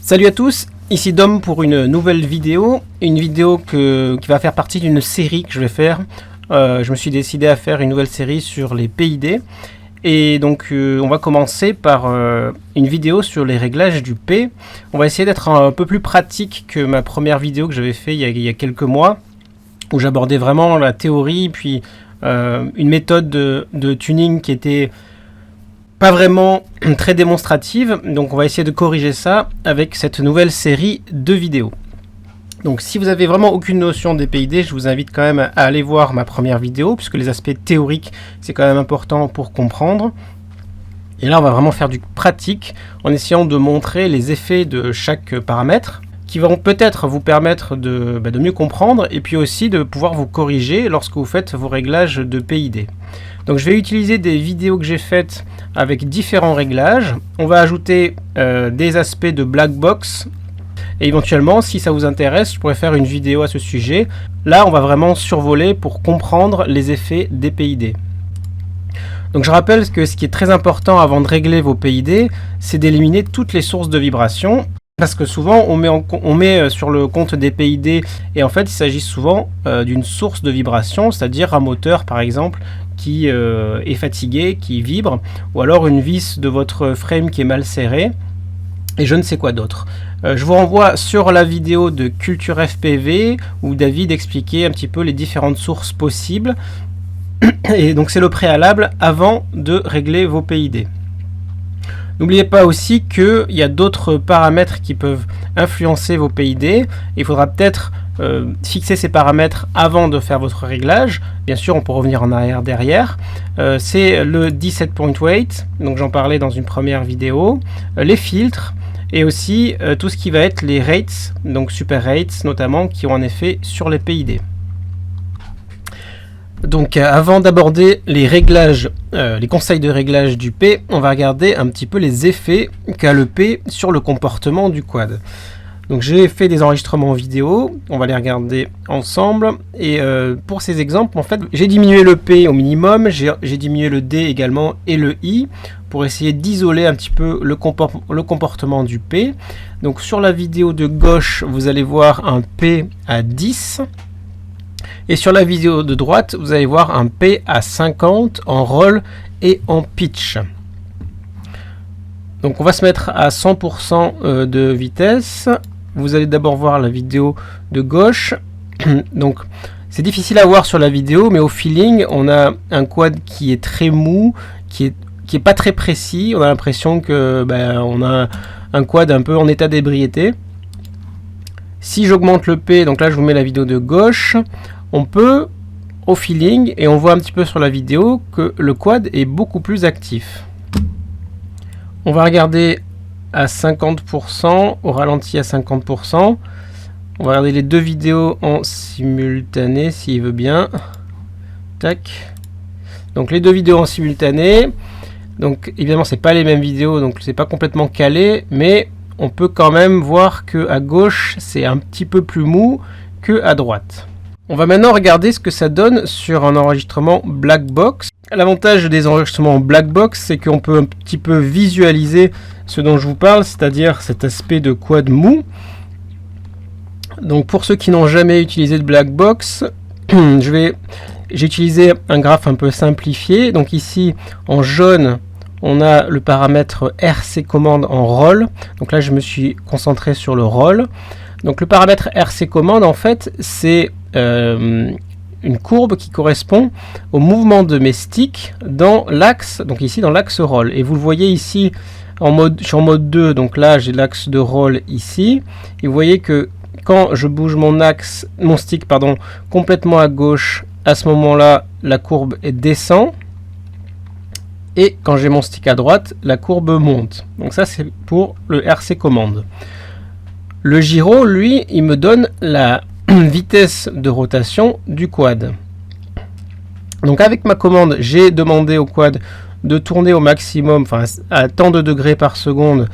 Salut à tous, ici Dom pour une nouvelle vidéo, qui va faire partie d'une série que je vais faire. Je me suis décidé à faire une nouvelle série sur les PID. Et donc on va commencer par une vidéo sur les réglages du P. On va essayer d'être un peu plus pratique que ma première vidéo que j'avais fait il y a quelques mois, où j'abordais vraiment la théorie, puis une méthode de tuning qui était pas vraiment très démonstrative. Donc on va essayer de corriger ça avec cette nouvelle série de vidéos. Donc si vous avez vraiment aucune notion des PID, je vous invite quand même à aller voir ma première vidéo, puisque les aspects théoriques, c'est quand même important pour comprendre. Et là, on va vraiment faire du pratique, en essayant de montrer les effets de chaque paramètre, qui vont peut-être vous permettre de mieux comprendre, et puis aussi de pouvoir vous corriger lorsque vous faites vos réglages de PID. Donc je vais utiliser des vidéos que j'ai faites avec différents réglages. On va ajouter des aspects de black box. Et éventuellement, si ça vous intéresse, je pourrais faire une vidéo à ce sujet. Là, on va vraiment survoler pour comprendre les effets des PID. Donc je rappelle que ce qui est très important avant de régler vos PID, c'est d'éliminer toutes les sources de vibrations. Parce que souvent, on met sur le compte des PID, et en fait, il s'agit souvent d'une source de vibration, c'est-à-dire un moteur, par exemple, qui est fatigué, qui vibre, ou alors une vis de votre frame qui est mal serrée, et je ne sais quoi d'autre. Je vous renvoie sur la vidéo de Culture FPV, où David expliquait un petit peu les différentes sources possibles, et donc c'est le préalable avant de régler vos PID. N'oubliez pas aussi qu'il y a d'autres paramètres qui peuvent influencer vos PID. Il faudra peut-être fixer ces paramètres avant de faire votre réglage. Bien sûr, on peut revenir en arrière derrière. C'est le D-set point weight, donc j'en parlais dans une première vidéo. Les filtres et aussi tout ce qui va être les rates, donc super rates notamment, qui ont un effet sur les PID. Donc avant d'aborder les réglages, les conseils de réglage du P, on va regarder un petit peu les effets qu'a le P sur le comportement du quad. Donc j'ai fait des enregistrements vidéo, on va les regarder ensemble. Et pour ces exemples, en fait, j'ai diminué le P au minimum, j'ai diminué le D également et le I pour essayer d'isoler un petit peu le comportement du P. Donc sur la vidéo de gauche, vous allez voir un P à 10. Et sur la vidéo de droite, vous allez voir un P à 50 en roll et en pitch. Donc on va se mettre à 100% de vitesse. Vous allez d'abord voir la vidéo de gauche. Donc c'est difficile à voir sur la vidéo, mais au feeling, on a un quad qui est très mou, qui est pas très précis. On a l'impression que on a un quad un peu en état d'ébriété. Si j'augmente le P, donc là je vous mets la vidéo de gauche, on peut, au feeling, et on voit un petit peu sur la vidéo, que le quad est beaucoup plus actif. On va regarder à 50%, au ralenti à 50%. On va regarder les deux vidéos en simultané, s'il veut bien. Tac. Donc les deux vidéos en simultané. Donc évidemment, c'est pas les mêmes vidéos, donc c'est pas complètement calé, mais on peut quand même voir que à gauche, c'est un petit peu plus mou que à droite. On va maintenant regarder ce que ça donne sur un enregistrement black box. L'avantage des enregistrements black box, c'est qu'on peut un petit peu visualiser ce dont je vous parle, c'est-à-dire cet aspect de quad mou. Donc pour ceux qui n'ont jamais utilisé de black box, j'ai utilisé un graphe un peu simplifié. Donc ici, en jaune, on a le paramètre RC commande en roll. Donc là, je me suis concentré sur le roll. Donc le paramètre RC commande, en fait, c'est une courbe qui correspond au mouvement de mes sticks dans l'axe, donc ici dans l'axe roll. Et vous le voyez ici, je suis en mode 2, donc là j'ai l'axe de roll ici. Et vous voyez que quand je bouge mon stick complètement à gauche, à ce moment-là, la courbe descend. Et quand j'ai mon stick à droite, la courbe monte. Donc ça, c'est pour le RC commande. Le gyro, lui, il me donne la vitesse de rotation du quad. Donc avec ma commande, j'ai demandé au quad de tourner au maximum, à tant de degrés par seconde,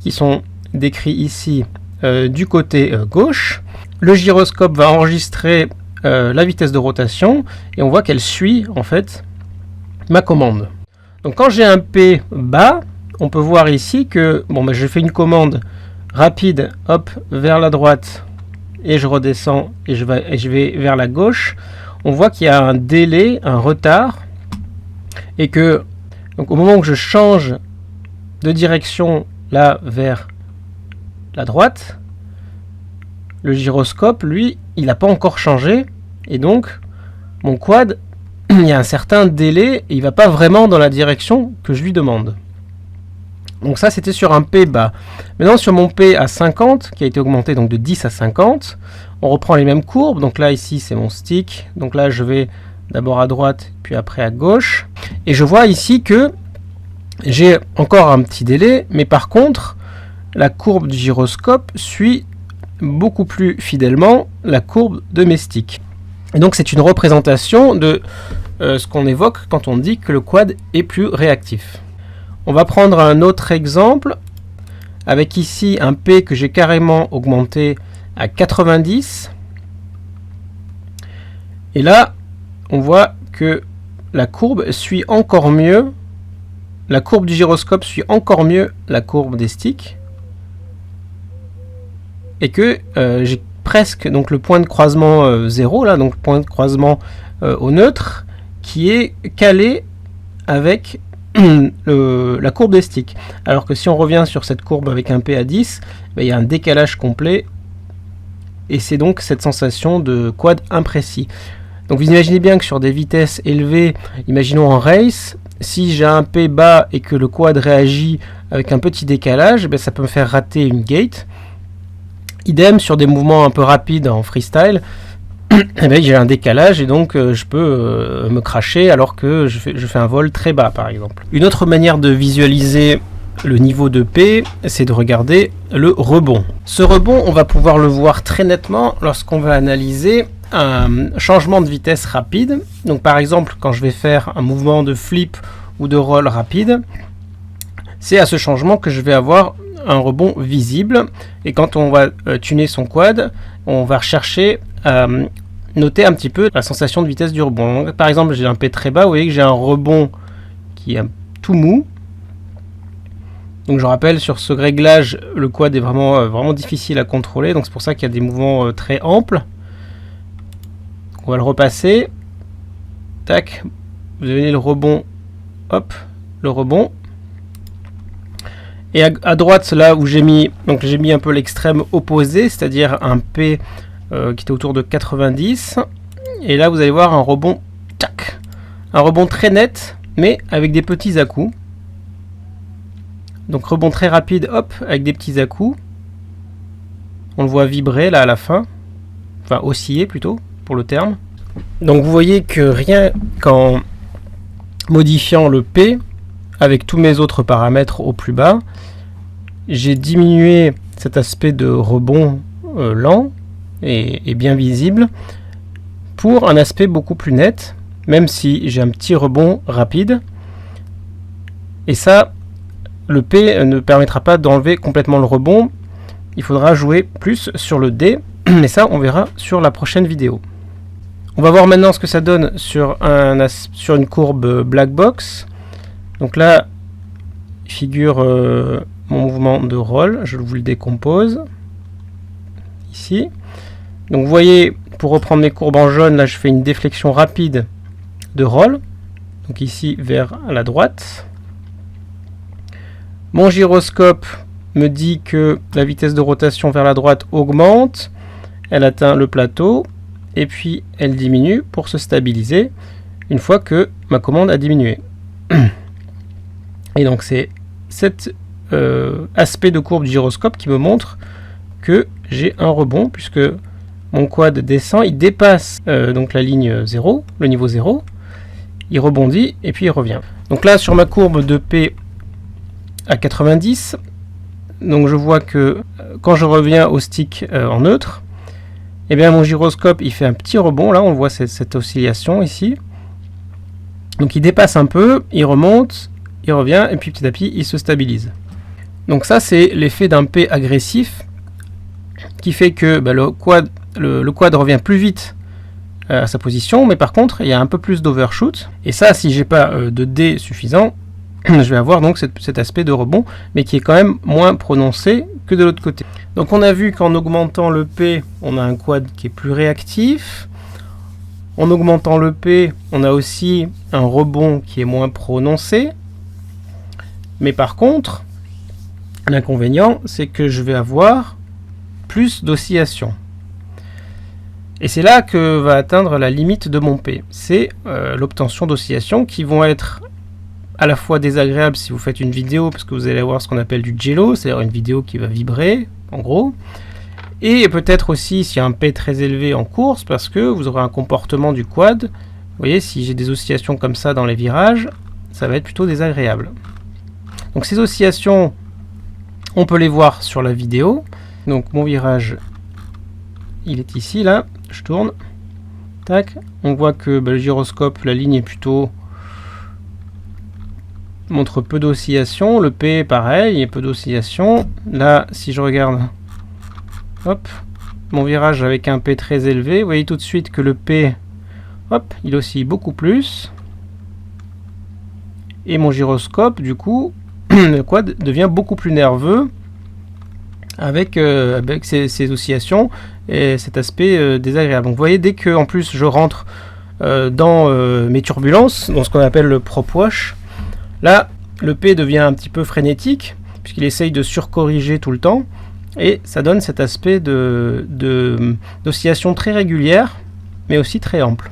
qui sont décrits ici du côté gauche. Le gyroscope va enregistrer la vitesse de rotation, et on voit qu'elle suit en fait ma commande. Donc quand j'ai un P bas, on peut voir ici que j'ai fait une commande rapide, hop, vers la droite, et je redescends et je vais vers la gauche, on voit qu'il y a un délai, un retard, et que donc au moment où je change de direction là vers la droite, le gyroscope, lui, il n'a pas encore changé, et donc mon quad, il y a un certain délai, et il ne va pas vraiment dans la direction que je lui demande. Donc ça, c'était sur un P bas. Maintenant, sur mon P à 50, qui a été augmenté donc de 10 à 50, on reprend les mêmes courbes. Donc là, ici, c'est mon stick. Donc là, je vais d'abord à droite, puis après à gauche. Et je vois ici que j'ai encore un petit délai, mais par contre, la courbe du gyroscope suit beaucoup plus fidèlement la courbe de mes sticks. Et donc, c'est une représentation de ce qu'on évoque quand on dit que le quad est plus réactif. On va prendre un autre exemple avec ici un P que j'ai carrément augmenté à 90. Et là, on voit que la courbe suit encore mieux, la courbe du gyroscope suit encore mieux la courbe des sticks. Et que j'ai presque donc, le point de croisement 0, là, donc le point de croisement au neutre, qui est calé avec la courbe des sticks. Alors que si on revient sur cette courbe avec un P à 10, il y a un décalage complet et c'est donc cette sensation de quad imprécis. Donc vous imaginez bien que sur des vitesses élevées, imaginons en race, si j'ai un P bas et que le quad réagit avec un petit décalage, ça peut me faire rater une gate. Idem sur des mouvements un peu rapides en freestyle, j'ai un décalage et donc je peux me crasher alors que je fais un vol très bas par exemple. Une autre manière de visualiser le niveau de P, c'est de regarder le rebond. Ce rebond, on va pouvoir le voir très nettement lorsqu'on va analyser un changement de vitesse rapide. Donc par exemple, quand je vais faire un mouvement de flip ou de roll rapide, c'est à ce changement que je vais avoir un rebond visible. Et quand on va tuner son quad, on va rechercher à noter un petit peu la sensation de vitesse du rebond. Donc, par exemple, j'ai un P très bas, vous voyez que j'ai un rebond qui est tout mou. Donc je rappelle, sur ce réglage, le quad est vraiment difficile à contrôler, donc c'est pour ça qu'il y a des mouvements très amples. On va le repasser. Tac, vous avez le rebond, hop, le rebond. Et à droite, là où j'ai mis un peu l'extrême opposé, c'est-à-dire un P qui était autour de 90. Et là, vous allez voir un rebond, tac, un rebond très net, mais avec des petits à-coups. Donc rebond très rapide, hop, avec des petits à-coups. On le voit vibrer là à la fin, enfin osciller plutôt pour le terme. Donc vous voyez que rien qu'en modifiant le P avec tous mes autres paramètres au plus bas, j'ai diminué cet aspect de rebond lent et bien visible pour un aspect beaucoup plus net, même si j'ai un petit rebond rapide. Et ça, le P ne permettra pas d'enlever complètement le rebond. Il faudra jouer plus sur le D, mais ça on verra sur la prochaine vidéo. On va voir maintenant ce que ça donne sur une courbe black box. Donc là, figure mon mouvement de roll, je vous le décompose ici. Donc vous voyez, pour reprendre mes courbes en jaune, là je fais une déflexion rapide de roll, donc ici vers la droite. Mon gyroscope me dit que la vitesse de rotation vers la droite augmente, elle atteint le plateau, et puis elle diminue pour se stabiliser une fois que ma commande a diminué. Et donc c'est cet aspect de courbe du gyroscope qui me montre que j'ai un rebond, puisque mon quad descend, il dépasse donc la ligne 0, le niveau 0, il rebondit et puis il revient. Donc là sur ma courbe de P à 90, donc je vois que quand je reviens au stick en neutre, et bien mon gyroscope il fait un petit rebond, là on voit cette oscillation ici, donc il dépasse un peu, il remonte, il revient et puis petit à petit il se stabilise. Donc ça c'est l'effet d'un P agressif qui fait que le quad revient plus vite à sa position, mais par contre il y a un peu plus d'overshoot, et ça si j'ai pas de D suffisant, je vais avoir donc cet aspect de rebond, mais qui est quand même moins prononcé que de l'autre côté. Donc on a vu qu'en augmentant le P, on a un quad qui est plus réactif. En augmentant le P, on a aussi un rebond qui est moins prononcé. Mais par contre, l'inconvénient, c'est que je vais avoir plus d'oscillations. Et c'est là que va atteindre la limite de mon P. C'est l'obtention d'oscillations qui vont être à la fois désagréables si vous faites une vidéo, parce que vous allez avoir ce qu'on appelle du jello, c'est-à-dire une vidéo qui va vibrer, en gros. Et peut-être aussi s'il y a un P très élevé en course, parce que vous aurez un comportement du quad. Vous voyez, si j'ai des oscillations comme ça dans les virages, ça va être plutôt désagréable. Donc ces oscillations, on peut les voir sur la vidéo. Donc mon virage, il est ici, là. Je tourne. Tac. On voit que le gyroscope, la ligne est plutôt... montre peu d'oscillations. Le P, pareil, il y a peu d'oscillations. Là, si je regarde... hop, mon virage avec un P très élevé, vous voyez tout de suite que le P, hop, il oscille beaucoup plus. Et mon gyroscope, du coup, le quad devient beaucoup plus nerveux avec ces oscillations et cet aspect désagréable. Donc vous voyez, dès que en plus je rentre dans mes turbulences, dans ce qu'on appelle le prop wash, là, le P devient un petit peu frénétique, puisqu'il essaye de surcorriger tout le temps. Et ça donne cet aspect d'oscillation très régulière, mais aussi très ample,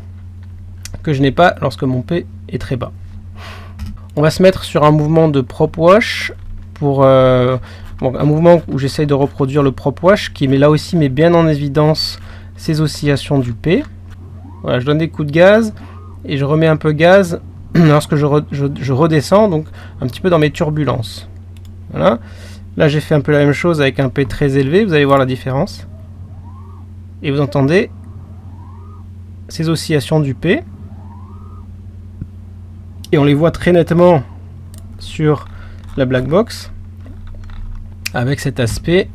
que je n'ai pas lorsque mon P est très bas. On va se mettre sur un mouvement de prop wash, pour un mouvement où j'essaye de reproduire le prop wash, qui là aussi met bien en évidence ces oscillations du P. Voilà, je donne des coups de gaz, et je remets un peu gaz lorsque je redescends, donc un petit peu dans mes turbulences. Voilà. Là, j'ai fait un peu la même chose avec un P très élevé. Vous allez voir la différence. Et vous entendez ces oscillations du P. Et on les voit très nettement sur la black box. Avec cet aspect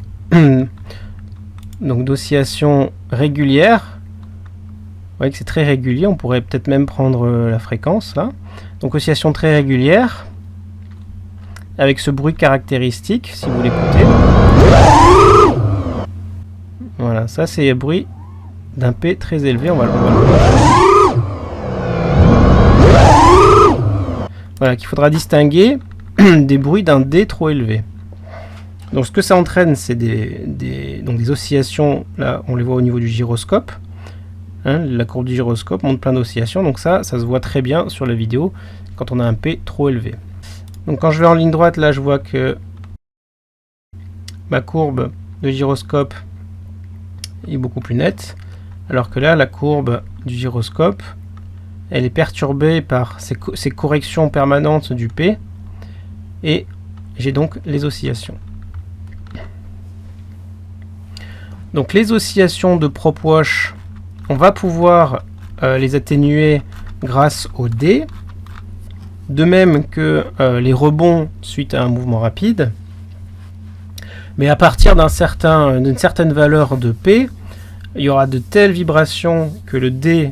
donc d'oscillation régulière. Vous voyez que c'est très régulier. On pourrait peut-être même prendre la fréquence là. Donc oscillation très régulière. Avec ce bruit caractéristique, si vous l'écoutez. Voilà, ça c'est le bruit d'un P très élevé. On va le voir. Voilà, qu'il faudra distinguer des bruits d'un D trop élevé. Donc ce que ça entraîne, c'est des oscillations. Là, on les voit au niveau du gyroscope. Hein, la courbe du gyroscope montre plein d'oscillations. Donc ça se voit très bien sur la vidéo quand on a un P trop élevé. Donc quand je vais en ligne droite, là je vois que ma courbe de gyroscope est beaucoup plus nette, alors que là la courbe du gyroscope, elle est perturbée par ces corrections permanentes du P, et j'ai donc les oscillations. Donc les oscillations de prop wash, on va pouvoir les atténuer grâce au D. De même que les rebonds suite à un mouvement rapide. Mais à partir d'une certaine valeur de P, il y aura de telles vibrations que le D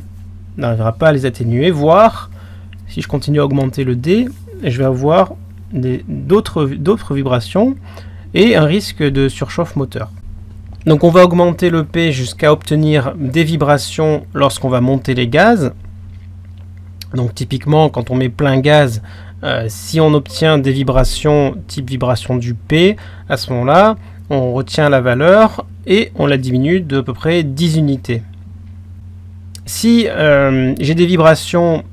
n'arrivera pas à les atténuer, voire, si je continue à augmenter le D, je vais avoir d'autres vibrations et un risque de surchauffe moteur. Donc on va augmenter le P jusqu'à obtenir des vibrations lorsqu'on va monter les gaz. Donc typiquement, quand on met plein gaz, si on obtient des vibrations type vibration du P, à ce moment-là, on retient la valeur et on la diminue de à peu près 10 unités. Si j'ai des vibrations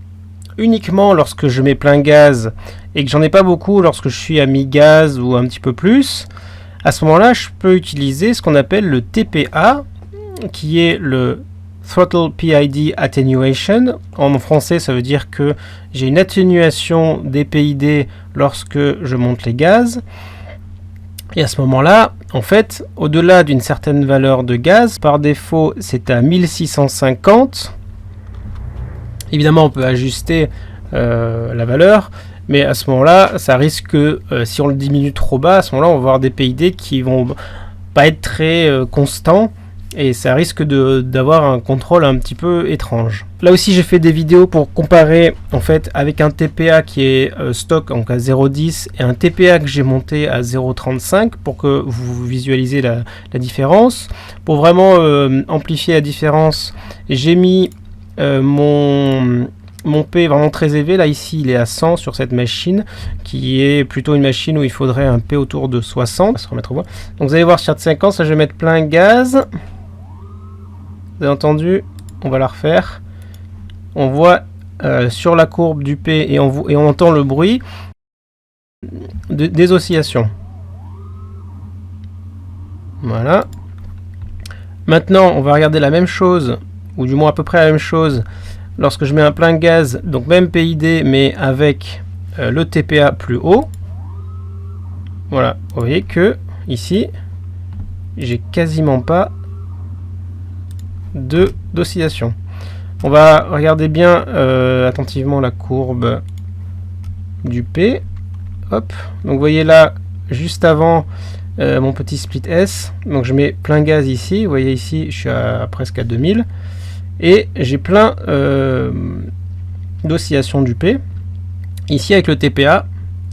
uniquement lorsque je mets plein gaz et que j'en ai pas beaucoup lorsque je suis à mi-gaz ou un petit peu plus, à ce moment-là, je peux utiliser ce qu'on appelle le TPA, qui est le Throttle PID Attenuation. En français, ça veut dire que j'ai une atténuation des PID lorsque je monte les gaz. Et à ce moment-là, en fait, au-delà d'une certaine valeur de gaz, par défaut, c'est à 1650. Évidemment, on peut ajuster la valeur, mais à ce moment-là, ça risque que si on le diminue trop bas, à ce moment-là, on va avoir des PID qui vont pas être très constants. et ça risque d'avoir un contrôle un petit peu étrange. Là aussi j'ai fait des vidéos pour comparer en fait avec un TPA qui est stock donc à 0,10 et un TPA que j'ai monté à 0,35 pour que vous visualisez la différence. Pour vraiment amplifier la différence, j'ai mis mon P vraiment très élevé. Là ici il est à 100 sur cette machine qui est plutôt une machine où il faudrait un P autour de 60. On va se remettre au bois. Donc vous allez voir sur 50, ça je vais mettre plein gaz. Vous avez entendu, on va la refaire. On voit sur la courbe du P et on entend le bruit des oscillations. Voilà. Maintenant, on va regarder la même chose, ou du moins à peu près la même chose, lorsque je mets un plein gaz, donc même PID, mais avec le TPA plus haut. Voilà, vous voyez que ici, j'ai quasiment pas d'oscillation. On va regarder bien attentivement la courbe du P. Hop, donc vous voyez là, juste avant mon petit split S, donc je mets plein gaz ici, vous voyez ici, je suis presque à 2000, et j'ai plein d'oscillations du P. Ici avec le TPA,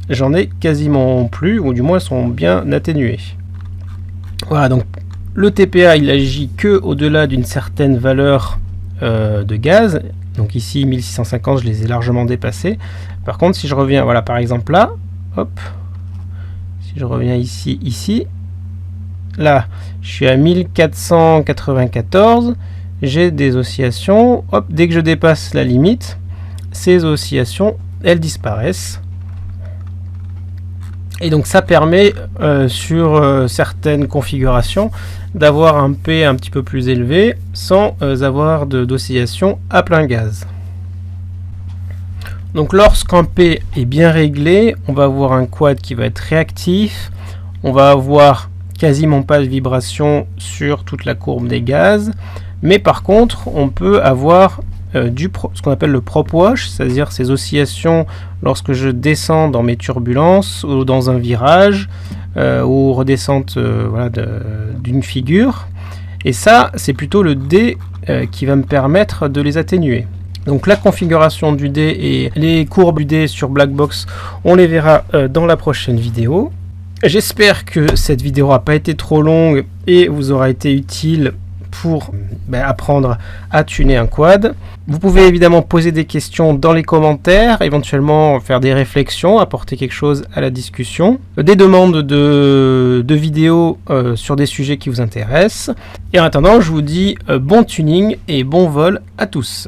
j'en ai quasiment plus, ou du moins elles sont bien atténuées. Voilà, donc le TPA il agit que au-delà d'une certaine valeur de gaz, donc ici 1650 je les ai largement dépassés. Par contre si je reviens, voilà par exemple là, hop, si je reviens ici, là je suis à 1494, j'ai des oscillations, hop, dès que je dépasse la limite, ces oscillations elles disparaissent. Et donc ça permet sur certaines configurations d'avoir un P un petit peu plus élevé sans avoir d'oscillation à plein gaz. Donc lorsqu'un P est bien réglé, on va avoir un quad qui va être réactif, on va avoir quasiment pas de vibration sur toute la courbe des gaz, mais par contre on peut avoir ce qu'on appelle le prop wash, c'est-à-dire ces oscillations lorsque je descends dans mes turbulences ou dans un virage ou redescente voilà, d'une figure, et ça c'est plutôt le D qui va me permettre de les atténuer. Donc la configuration du D et les courbes du D sur Blackbox, on les verra dans la prochaine vidéo. J'espère que cette vidéo n'a pas été trop longue et vous aura été utile pour apprendre à tuner un quad. Vous pouvez évidemment poser des questions dans les commentaires, éventuellement faire des réflexions, apporter quelque chose à la discussion, des demandes de vidéos sur des sujets qui vous intéressent. Et en attendant, je vous dis bon tuning et bon vol à tous.